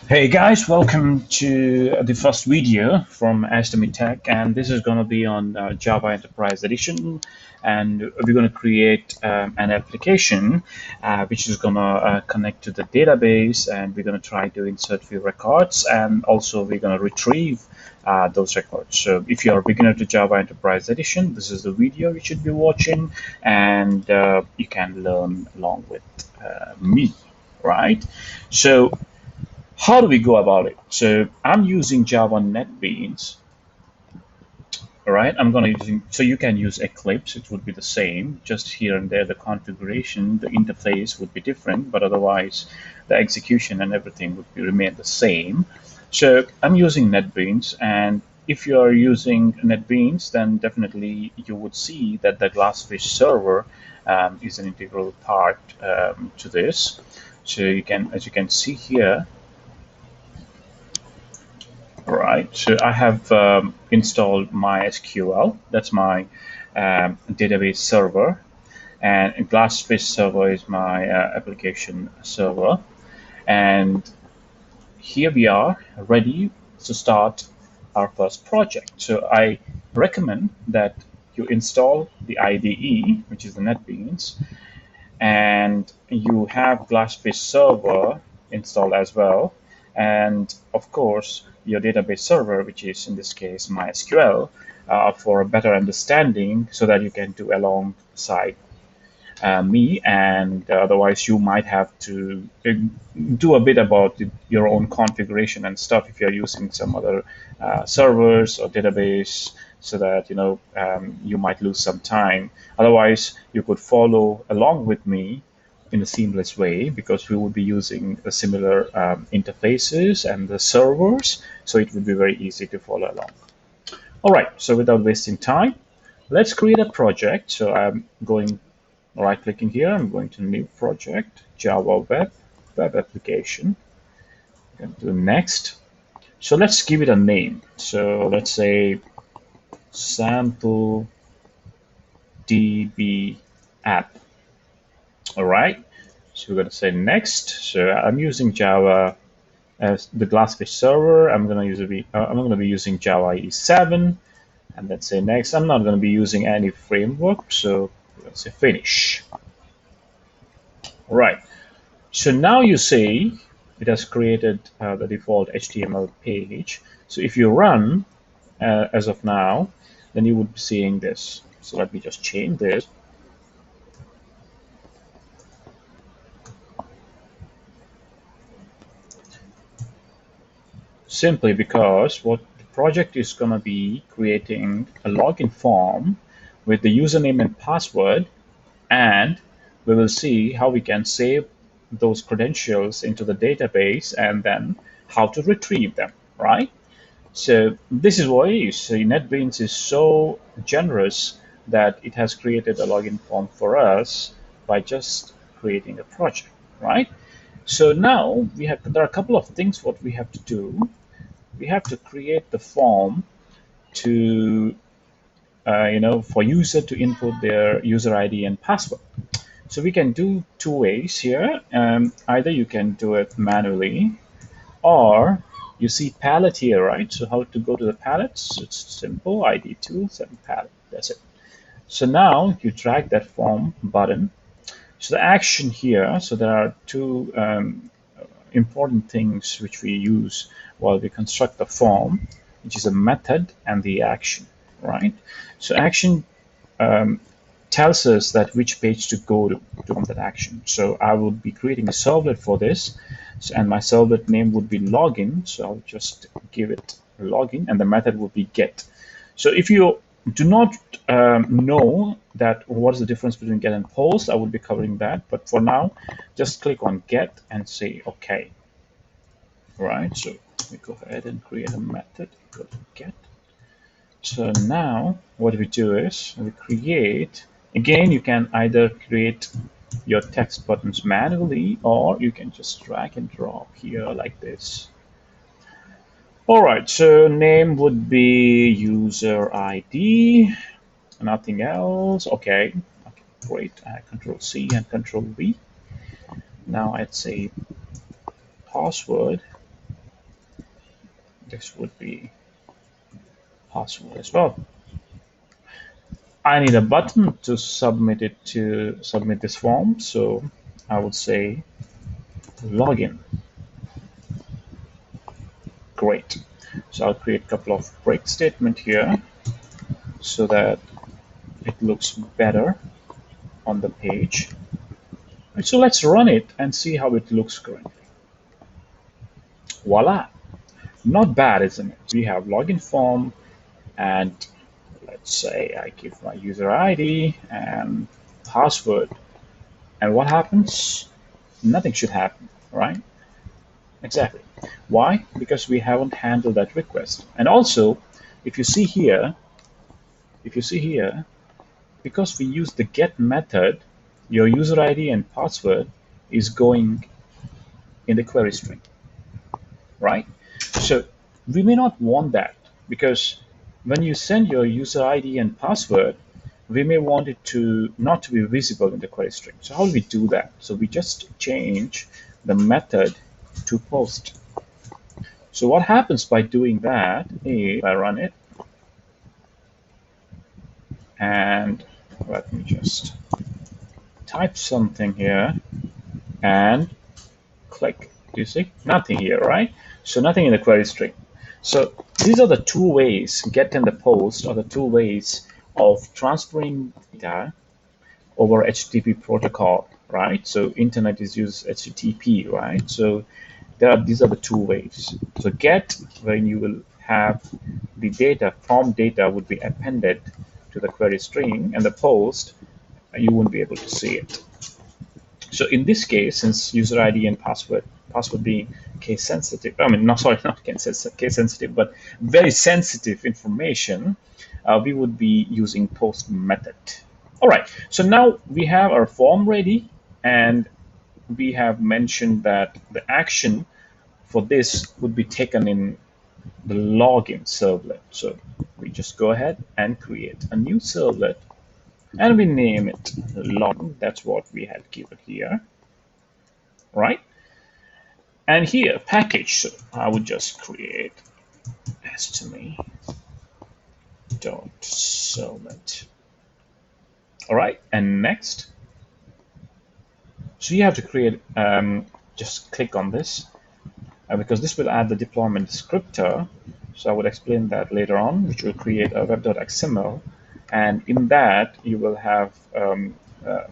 Hey guys, welcome to the first video from Astromy Tech, and this is going to be on Java Enterprise Edition, and we're going to create an application which is going to connect to the database, and we're going to try to insert few records, and also we're going to retrieve those records. So if you're a beginner to Java Enterprise Edition, this is the video you should be watching, and you can learn along with me, right? So how do we go about it? So I'm using Java NetBeans, all right? I'm gonna using, so you can use Eclipse, it would be the same, just here and there the configuration, the interface would be different, but otherwise the execution and everything would remain the same. So I'm using NetBeans, and if you are using NetBeans, then definitely you would see that the Glassfish server is an integral part to this. So you can, as you can see here, all right, so I have installed MySQL. That's my database server, and Glassfish server is my application server. And here we are ready to start our first project. So I recommend that you install the IDE, which is the NetBeans, and you have Glassfish server installed as well. And of course, your database server, which is in this case MySQL, for a better understanding so that you can do alongside me. And otherwise, you might have to do a bit about your own configuration and stuff if you're using some other servers or database, so that you might lose some time. Otherwise, you could follow along with me in a seamless way, because we would be using a similar interfaces and the servers, so it would be very easy to follow along. All right, so without wasting time, let's create a project. So I'm going right clicking here, I'm going to new project, Java web application, and do next. So let's give it a name. So let's say sample DB app. All right, so we're going to say next. So I'm using Java as the Glassfish server. I'm going to be using Java E7, and let's say next. I'm not going to be using any framework, so let's say finish. All right. So now you see it has created the default HTML page. So if you run as of now, then you would be seeing this. So let me just change this. Simply because what the project is going to be creating a login form with the username and password, and we will see how we can save those credentials into the database and then how to retrieve them, right? So this is what it is. So NetBeans is so generous that it has created a login form for us by just creating a project, right? So now there are a couple of things what we have to do. We have to create the form to for user to input their user ID and password. So we can do two ways here. Either you can do it manually, or you see palette here, right? So how to go to the palettes? It's simple, ID tools and palette, that's it. So now you drag that form button. So the action here, so there are two important things which we use while we construct the form, which is a method and the action, right? So action tells us that which page to go to on that action. So I will be creating a servlet for this, and my servlet name would be login. So I'll just give it login, and the method will be get. So if you do not know that what is the difference between get and post, I will be covering that. But for now, just click on get and say OK. All right, so we go ahead and create a method equal to get. So now what we do is we create, again, you can either create your text buttons manually, or you can just drag and drop here like this. All right, so name would be user ID, nothing else. Okay, great. Control C and Control V. Now I'd say password. This would be password as well. I need a button to submit this form, so I would say login. Great. So I'll create a couple of break statement here so that it looks better on the page. Right, so let's run it and see how it looks currently. Voila. Not bad, isn't it? We have login form, and let's say I give my user ID and password. And what happens? Nothing should happen, right? Exactly. Why? Because we haven't handled that request. And also, if you see here, because we use the get method, your user ID and password is going in the query string, right? So we may not want that, because when you send your user ID and password, we may want it to not to be visible in the query string. So how do we do that? So we just change the method to post. So what happens by doing that is, I run it, and let me just type something here and click. Do you see? Nothing here, right? So nothing in the query string. So these are the two ways, get and the post are the two ways of transferring data over HTTP protocol, right? So internet is used HTTP, right? So these are the two ways. So get, when you will have the data, from data would be appended to the query string, and the post, you won't be able to see it. So in this case, since user ID and password being case sensitive, I mean, no, sorry, not case sensitive, but very sensitive information, we would be using post method. All right, so now we have our form ready, and we have mentioned that the action for this would be taken in the login servlet. So we just go ahead and create a new servlet, and we name it login. That's what we had given here, right? And here, package. So I would just create estimate.servlet. All right, and next. So you have to create, just click on this, because this will add the deployment descriptor. So I would explain that later on, which will create a web.xml. And in that, you will have a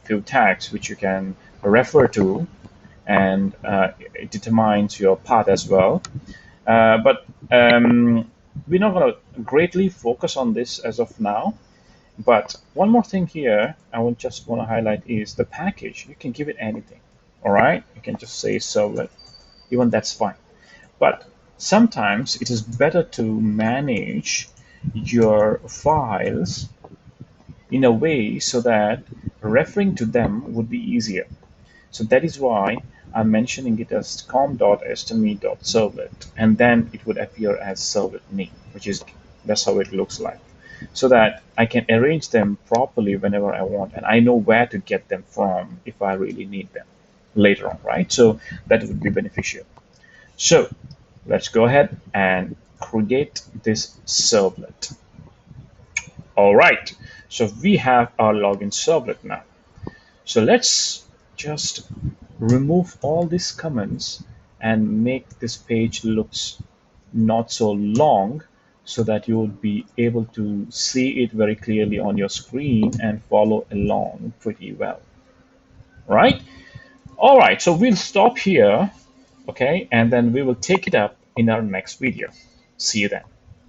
few tags which you can refer to, and it determines your path as well. But we're not going to greatly focus on this as of now. But one more thing here I just want to highlight is the package. You can give it anything, all right? You can just say servlet, even that's fine. But sometimes it is better to manage your files in a way so that referring to them would be easier. So that is why I'm mentioning it as com.estimate.servlet, and then it would appear as servlet name, that's how it looks like, so that I can arrange them properly whenever I want, and I know where to get them from if I really need them later on, right? So that would be beneficial. So let's go ahead and create this servlet. All right, so we have our login servlet now. So let's just remove all these comments and make this page looks not so long, so that you will be able to see it very clearly on your screen and follow along pretty well, right? All right, so we'll stop here, okay, and then we will take it up in our next video. See you then.